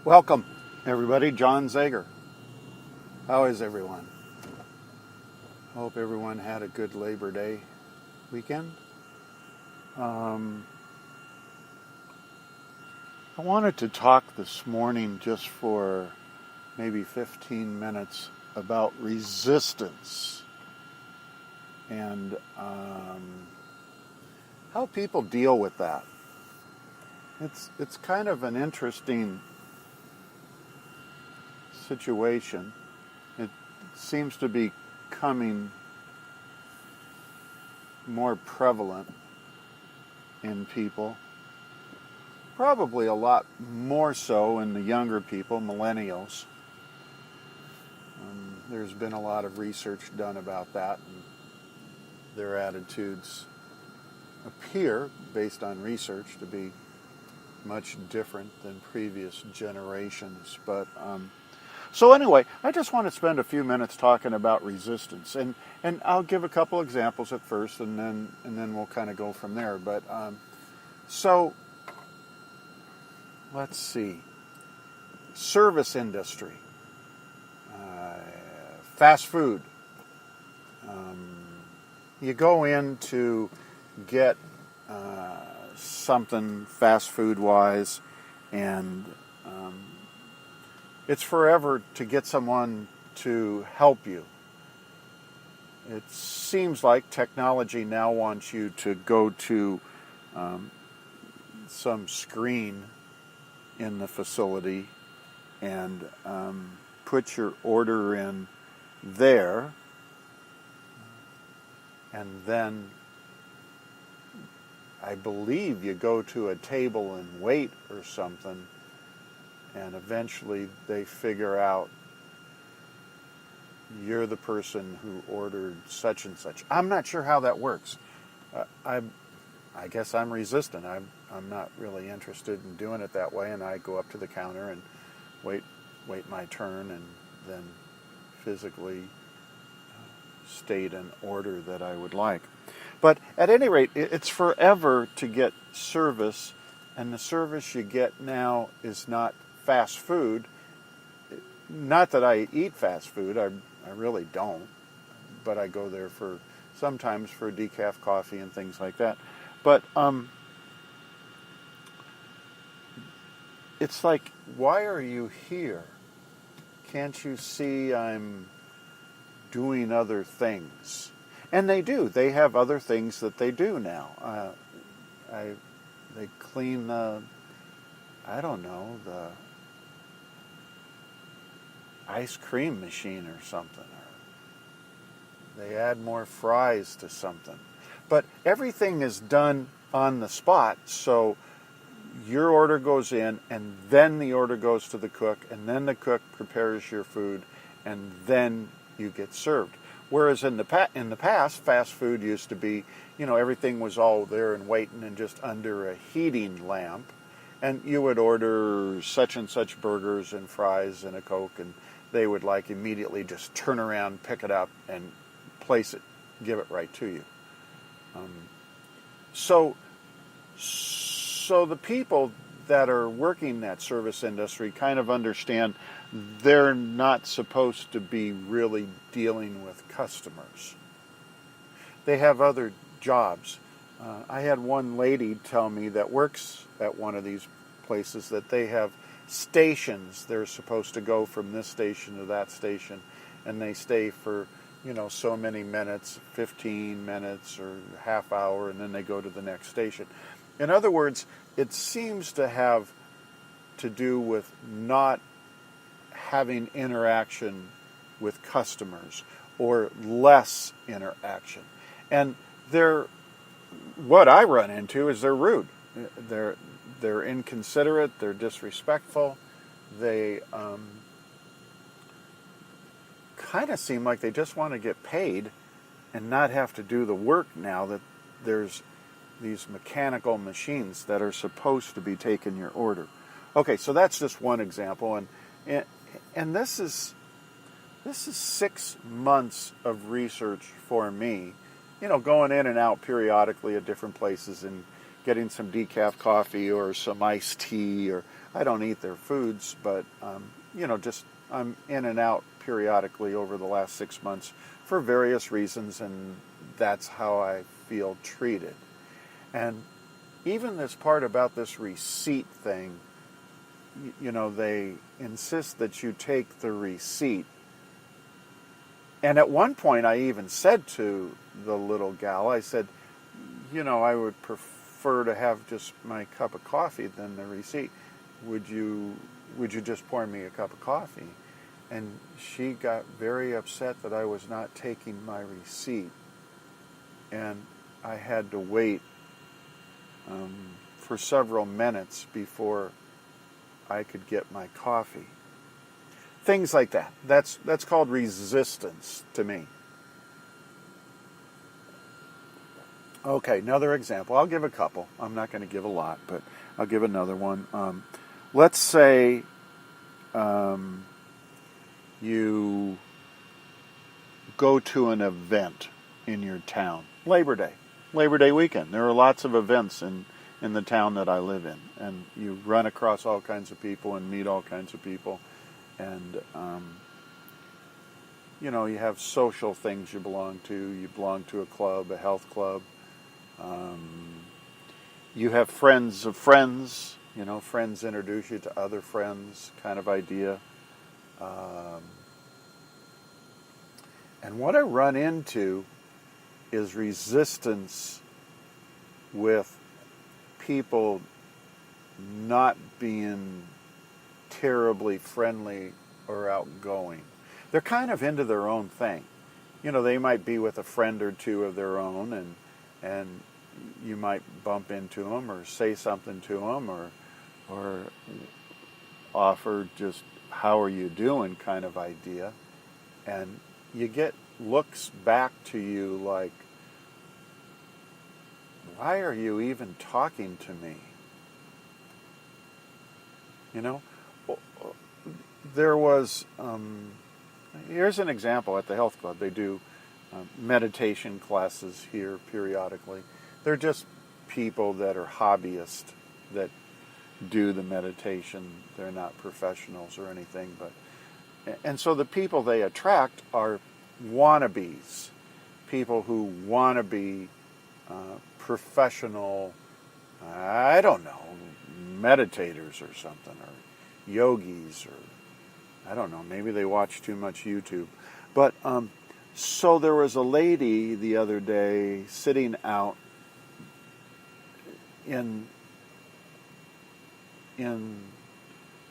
Welcome, everybody. John Zager. How is everyone? Hope everyone had a good Labor Day weekend. I wanted to talk this morning just for maybe 15 minutes about resistance and how people deal with that. It's kind of an interesting situation. It seems to be becoming more prevalent in people. Probably a lot more so in the younger people, millennials. There's been a lot of research done about that, and their attitudes appear, based on research, to be much different than previous generations. So anyway, I just want to spend a few minutes talking about resistance, and I'll give a couple examples at first, and then we'll kind of go from there. So let's see, service industry, fast food. You go in to get something fast food wise, and it's forever to get someone to help you. It seems like technology now wants you to go to some screen in the facility and put your order in there, and then I believe you go to a table and wait or something, and eventually they figure out you're the person who ordered such and such. I'm not sure how that works. I guess I'm resistant. I'm not really interested in doing it that way, and I go up to the counter and wait my turn, and then physically state an order that I would like. But at any rate, it's forever to get service, and the service you get now is not fast food. Not that I eat fast food, I really don't, but I go there sometimes for decaf coffee and things like that. But it's like, why are you here? Can't you see I'm doing other things? And they do. They have other things that they do now. They clean the ice cream machine or something. Or they add more fries to something. But everything is done on the spot, so your order goes in, and then the order goes to the cook, and then the cook prepares your food, and then you get served. Whereas in the past, fast food used to be, everything was all there and waiting and just under a heating lamp. And you would order such and such burgers and fries and a Coke, and they would immediately just turn around, pick it up, and place it, give it right to you. So the people that are working that service industry kind of understand they're not supposed to be really dealing with customers. They have other jobs. I had one lady tell me that works at one of these places that they have stations. They're supposed to go from this station to that station, and they stay for so many minutes, 15 minutes or half hour, and then they go to the next station. In other words, it seems to have to do with not having interaction with customers, or less interaction. And what I run into is they're rude. They're inconsiderate, they're disrespectful, they kind of seem like they just want to get paid and not have to do the work now that there's these mechanical machines that are supposed to be taking your order. Okay, so that's just one example, and this is 6 months of research for me, going in and out periodically at different places and getting some decaf coffee or some iced tea, or I don't eat their foods, but just I'm in and out periodically over the last 6 months for various reasons, and that's how I feel treated. And even this part about this receipt thing, they insist that you take the receipt. And at one point I even said to the little gal, I said, I would prefer to have just my cup of coffee than the receipt. Would you just pour me a cup of coffee? And she got very upset that I was not taking my receipt. And I had to wait for several minutes before I could get my coffee. Things like that. That's called resistance to me. Okay, another example. I'll give a couple. I'm not going to give a lot, but I'll give another one. Let's say you go to an event in your town. Labor Day weekend. There are lots of events in the town that I live in. And you run across all kinds of people and meet all kinds of people. And, you have social things you belong to. You belong to a club, a health club. You have friends of friends. Friends introduce you to other friends kind of idea. And what I run into is resistance with people not being terribly friendly or outgoing. They're kind of into their own thing. They might be with a friend or two of their own, and you might bump into them or say something to them or offer just how are you doing kind of idea, and you get looks back to you like, why are you even talking to me? There was, here's an example at the health club. They do meditation classes here periodically. They're just people that are hobbyists that do the meditation. They're not professionals or anything, and so the people they attract are wannabes, people who want to be professional, I don't know, meditators or something, or yogis, or I don't know, maybe they watch too much YouTube. But so there was a lady the other day sitting out in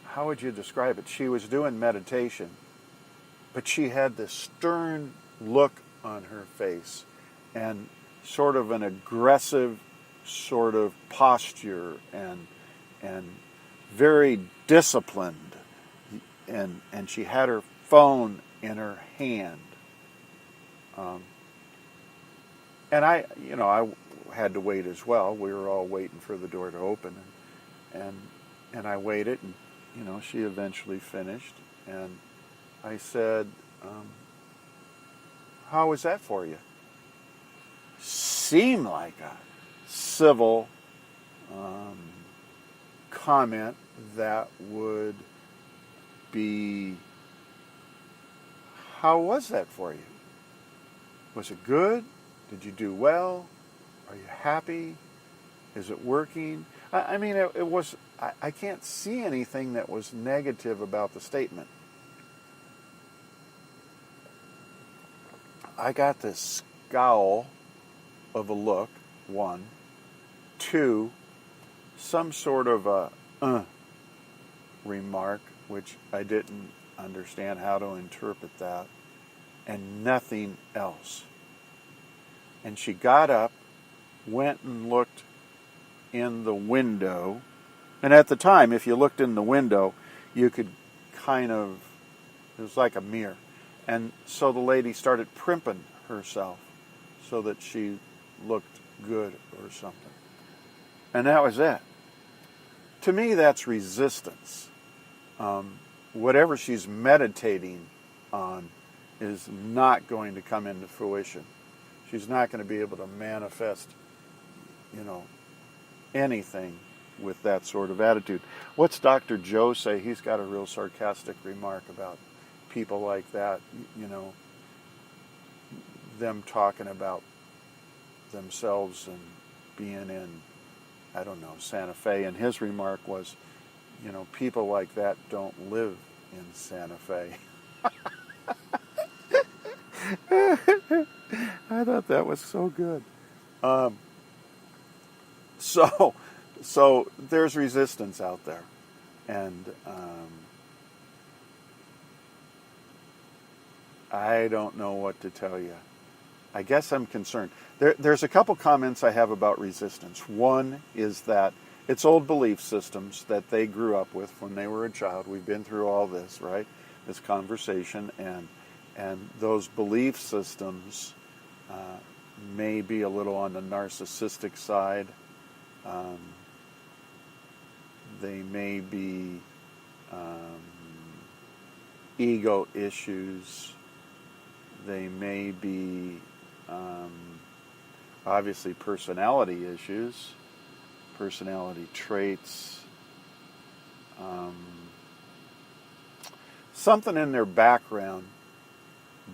how would you describe it? She was doing meditation, but she had this stern look on her face and sort of an aggressive sort of posture and very disciplined, and she had her phone in her hand, and I had to wait as well. We were all waiting for the door to open, and I waited, and she eventually finished, and I said, how was that for you? Seemed like a civil comment that would be, how was that for you? Was it good? Did you do well? Are you happy? Is it working? I mean, it was, I can't see anything that was negative about the statement. I got this scowl of a look, one. Two, some sort of a remark, which I didn't understand how to interpret that, and nothing else. And she got up, went and looked in the window, and at the time, if you looked in the window, you could kind of, it was like a mirror. And so the lady started primping herself so that she looked good or something. And that was it. To me, that's resistance. Whatever she's meditating on is not going to come into fruition. She's not going to be able to manifest, anything with that sort of attitude. What's Dr. Joe say? He's got a real sarcastic remark about people like that, you know, them talking about themselves and being in, I don't know, Santa Fe. And his remark was, you know, people like that don't live in Santa Fe. I thought that was so good. So there's resistance out there, and I don't know what to tell you. I guess I'm concerned. There's a couple comments I have about resistance. One is that it's old belief systems that they grew up with when they were a child. We've been through all this, right? This conversation, and those belief systems may be a little on the narcissistic side. They may be ego issues. They may be obviously personality issues, personality traits. Something in their background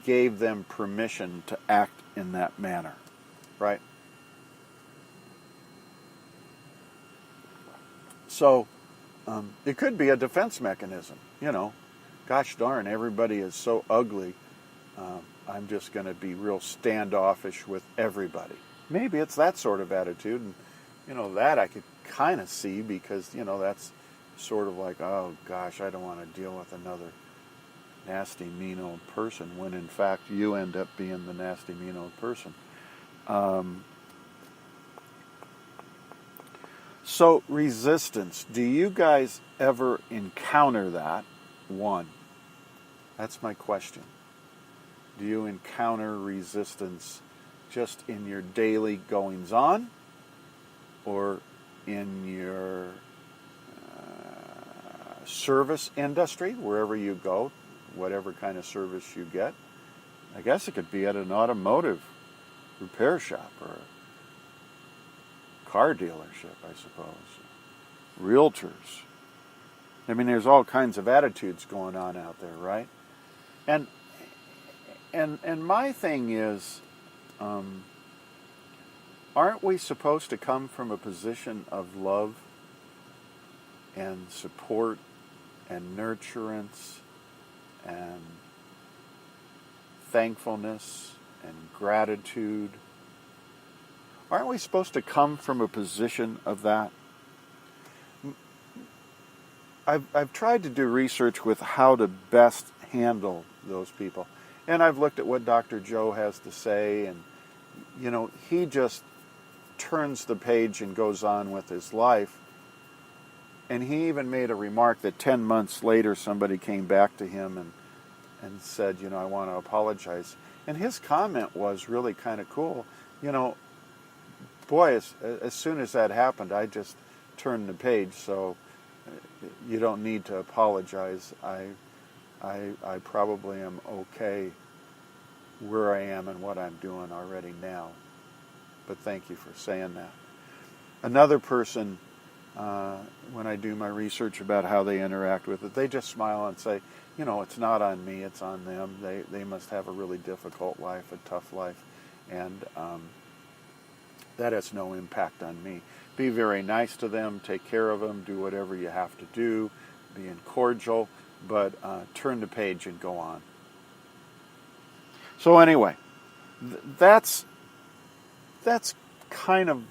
gave them permission to act in that manner, right? So it could be a defense mechanism. You know, gosh darn, everybody is so ugly. I'm just going to be real standoffish with everybody. Maybe it's that sort of attitude, and you know that I could kind of see because you know that's sort of like, oh gosh, I don't want to deal with another nasty, mean old person. When in fact you end up being the nasty, mean old person. So resistance. Do you guys ever encounter that? One. That's my question. Do you encounter resistance just in your daily goings-on or in your service industry, wherever you go, whatever kind of service you get? I guess it could be at an automotive repair shop or a car dealership, I suppose. Realtors. I mean, there's all kinds of attitudes going on out there, right? And my thing is, aren't we supposed to come from a position of love and support and nurturance and thankfulness and gratitude? Aren't we supposed to come from a position of that? I've tried to do research with how to best handle those people. And I've looked at what Dr. Joe has to say, and, you know, he just turns the page and goes on with his life. And he even made a remark that 10 months later somebody came back to him and said, you know, I want to apologize. And his comment was really kind of cool. You know, boy, as soon as that happened, I just turned the page, so you don't need to apologize. I probably am okay where I am and what I'm doing already now. But thank you for saying that. Another person, when I do my research about how they interact with it, they just smile and say, you know, it's not on me, it's on them. They must have a really difficult life, a tough life, and that has no impact on me. Be very nice to them, take care of them, do whatever you have to do, being cordial, but turn the page and go on. So anyway, that's kind of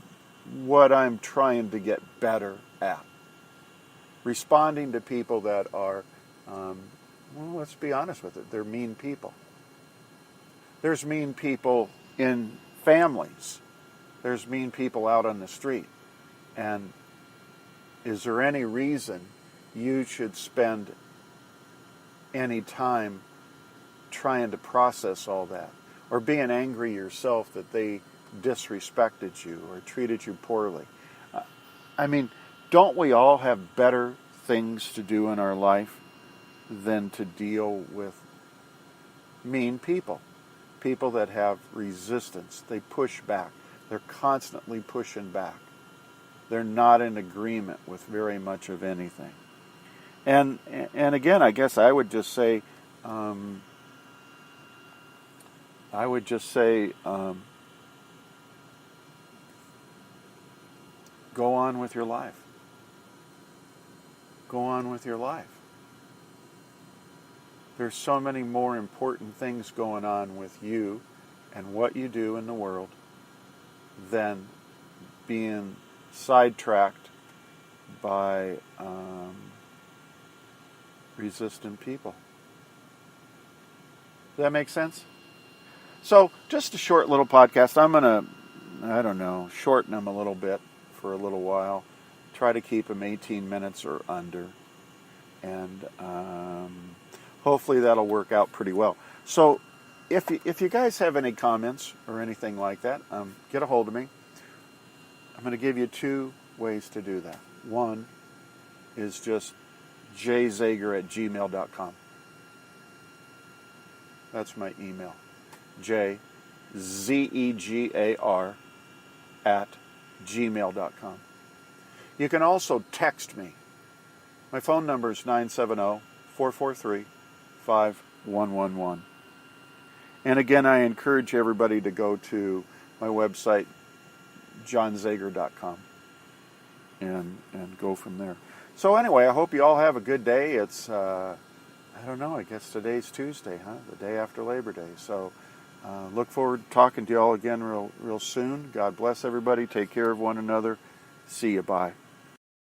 what I'm trying to get better at. Responding to people that are, well, let's be honest with it, they're mean people. There's mean people in families. There's mean people out on the street. And is there any reason you should spend any time trying to process all that, or being angry yourself that they disrespected you or treated you poorly? I mean, don't we all have better things to do in our life than to deal with mean people? People that have resistance. They push back. They're constantly pushing back. They're not in agreement with very much of anything. And again, I guess I would just say, go on with your life. Go on with your life. There's so many more important things going on with you and what you do in the world than being sidetracked by resistant people. Does that make sense? So, just a short little podcast. I'm going to, shorten them a little bit for a little while. Try to keep them 18 minutes or under. And hopefully that'll work out pretty well. So, if you guys have any comments or anything like that, get a hold of me. I'm going to give you 2 ways to do that. One is just jzager@gmail.com. That's my email. jzegar@gmail.com. You can also text me. My phone number is 970-443-5111. And again, I encourage everybody to go to my website, johnzager.com, and go from there. So anyway, I hope you all have a good day. It's, I guess today's Tuesday, the day after Labor Day. So look forward to talking to you all again real soon. God bless everybody. Take care of one another. See you. Bye.